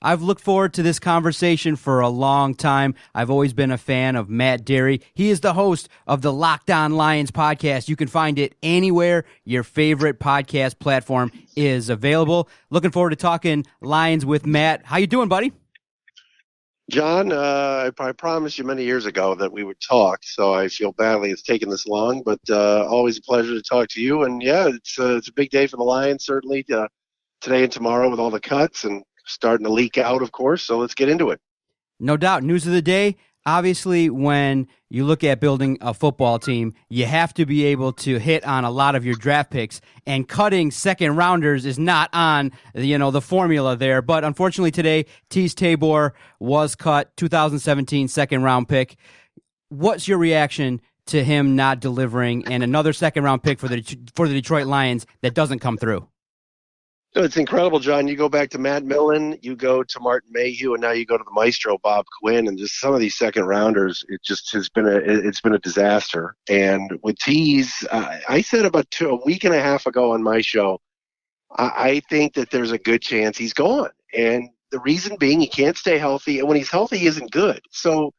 I've looked forward to this conversation for a long time. I've always been a fan of Matt Dery. He is the host of the Locked On Lions podcast. You can find it anywhere your favorite podcast platform is available. Looking forward to talking Lions with Matt. How you doing, buddy? John, I promised you many years ago that we would talk, so I feel badly it's taken this long, but always a pleasure to talk to you. And yeah, it's a big day for the Lions, certainly today and tomorrow with all the cuts and starting to leak out, of course. So let's get into it. No doubt. News of the day. Obviously, when you look at building a football team, you have to be able to hit on a lot of your draft picks, and cutting second rounders is not on, the formula there. But unfortunately today, Tease Tabor was cut, 2017 second round pick. What's your reaction to him not delivering and another second round pick for the Detroit Lions that doesn't come through? No, it's incredible, John. You go back to Matt Millen, you go to Martin Mayhew, and now you go to the maestro Bob Quinn, and just some of these second rounders. It just has been a disaster. And with Tease, I said about a week and a half ago on my show, I think that there's a good chance he's gone, and the reason being he can't stay healthy, and when he's healthy, he isn't good. So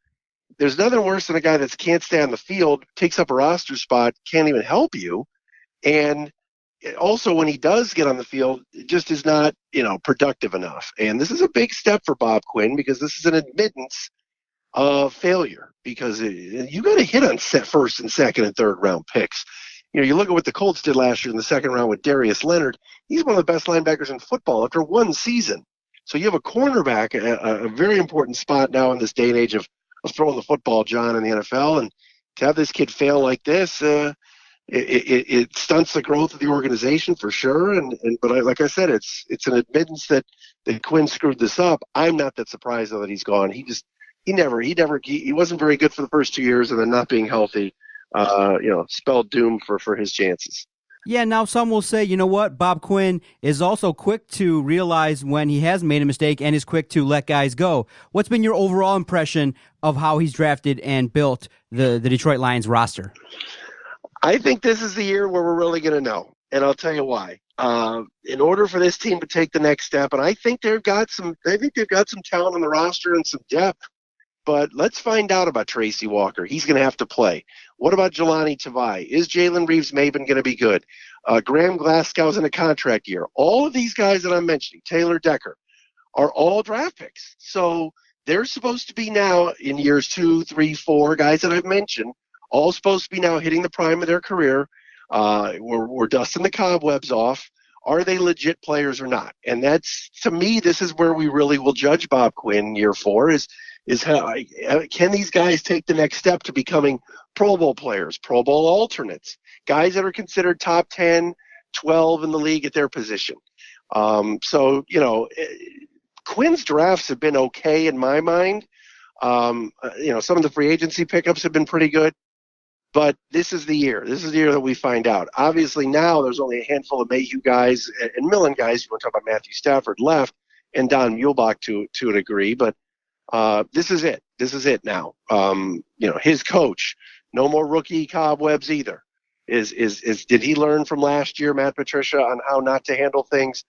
there's nothing worse than a guy that can't stay on the field, takes up a roster spot, can't even help you, and also when he does get on the field, it just is not, productive enough. And this is a big step for Bob Quinn because this is an admittance of failure because you got to hit on first and second and third round picks. You look at what the Colts did last year in the second round with Darius Leonard. He's one of the best linebackers in football after one season. So you have a cornerback, a very important spot now in this day and age of throwing the football, John, in the NFL. And to have this kid fail like this, it stunts the growth of the organization for sure. But like I said, it's an admittance that Quinn screwed this up. I'm not that surprised though that he's gone. He wasn't very good for the first 2 years, and then not being healthy, spelled doom for his chances. Yeah, now some will say, you know what, Bob Quinn is also quick to realize when he has made a mistake and is quick to let guys go. What's been your overall impression of how he's drafted and built the Detroit Lions roster? I think this is the year where we're really going to know, and I'll tell you why. In order for this team to take the next step, and I think they've got some talent on the roster and some depth. But let's find out about Tracy Walker. He's going to have to play. What about Jelani Tavai? Is Jalen Reeves-Maben going to be good? Graham Glasgow's in a contract year. All of these guys that I'm mentioning, Taylor Decker, are all draft picks. So they're supposed to be now in years 2, 3, 4, guys that I've mentioned, all supposed to be now hitting the prime of their career. We're dusting the cobwebs off. Are they legit players or not? And that's, to me, this is where we really will judge Bob Quinn year 4 is how can these guys take the next step to becoming Pro Bowl players, Pro Bowl alternates, guys that are considered top 10, 12 in the league at their position. Quinn's drafts have been okay in my mind. Some of the free agency pickups have been pretty good. But this is the year. This is the year that we find out. Obviously, now there's only a handful of Mayhew guys and Millen guys. You want to talk about Matthew Stafford left and Don Muhlbach to a degree. But this is it. This is it now. His coach, no more rookie cobwebs either. Did he learn from last year, Matt Patricia, on how not to handle things?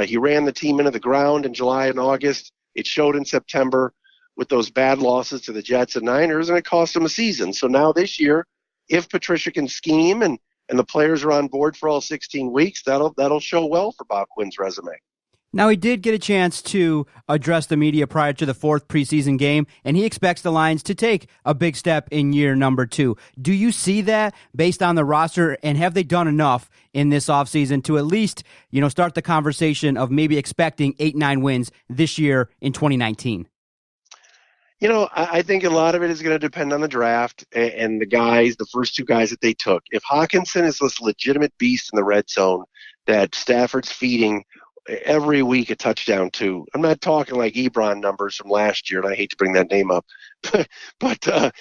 He ran the team into the ground in July and August. It showed in September with those bad losses to the Jets and Niners, and it cost him a season. So now this year, if Patricia can scheme and the players are on board for all 16 weeks, that'll show well for Bob Quinn's resume. Now, he did get a chance to address the media prior to the 4th preseason game, and he expects the Lions to take a big step in year number 2. Do you see that based on the roster, and have they done enough in this offseason to at least, start the conversation of maybe expecting 8-9 wins this year in 2019? I think a lot of it is going to depend on the draft and the first 2 guys that they took. If Hawkinson is this legitimate beast in the red zone that Stafford's feeding every week a touchdown to, I'm not talking like Ebron numbers from last year, and I hate to bring that name up, but and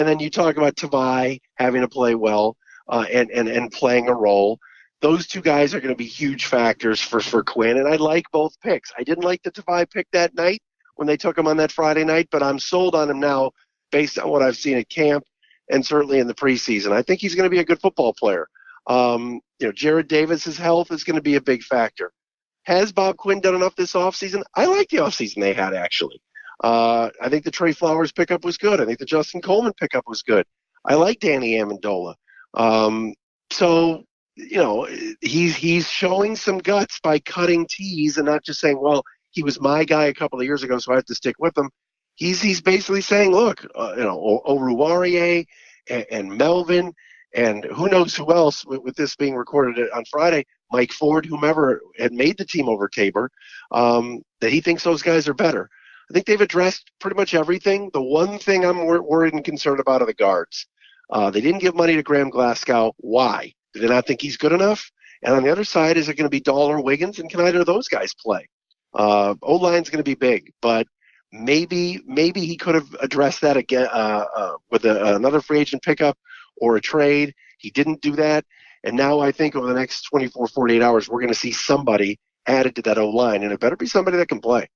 then you talk about Tavai having to play well and playing a role. Those 2 guys are going to be huge factors for Quinn, and I like both picks. I didn't like the Tavai pick that night when they took him on that Friday night, but I'm sold on him now based on what I've seen at camp and certainly in the preseason. I think he's going to be a good football player. Jared Davis's health is going to be a big factor. Has Bob Quinn done enough this offseason? I like the offseason they had, actually. I think the Trey Flowers pickup was good. I think the Justin Coleman pickup was good. I like Danny Amendola. So, he's showing some guts by cutting tees and not just saying, well, he was my guy a couple of years ago, so I have to stick with him. He's basically saying, look, Oruwariye and Melvin and who knows who else with this being recorded on Friday, Mike Ford, whomever had made the team over Tabor, that he thinks those guys are better. I think they've addressed pretty much everything. The one thing I'm worried and concerned about are the guards. They didn't give money to Graham Glasgow. Why? Do they not think he's good enough? And on the other side, is it going to be Dahl or Wiggins? And can either of those guys play? O-line's going to be big, but maybe he could have addressed that again with another free agent pickup or a trade. He didn't do that. And now I think over the next 24, 48 hours, we're going to see somebody added to that O-line, and it better be somebody that can play.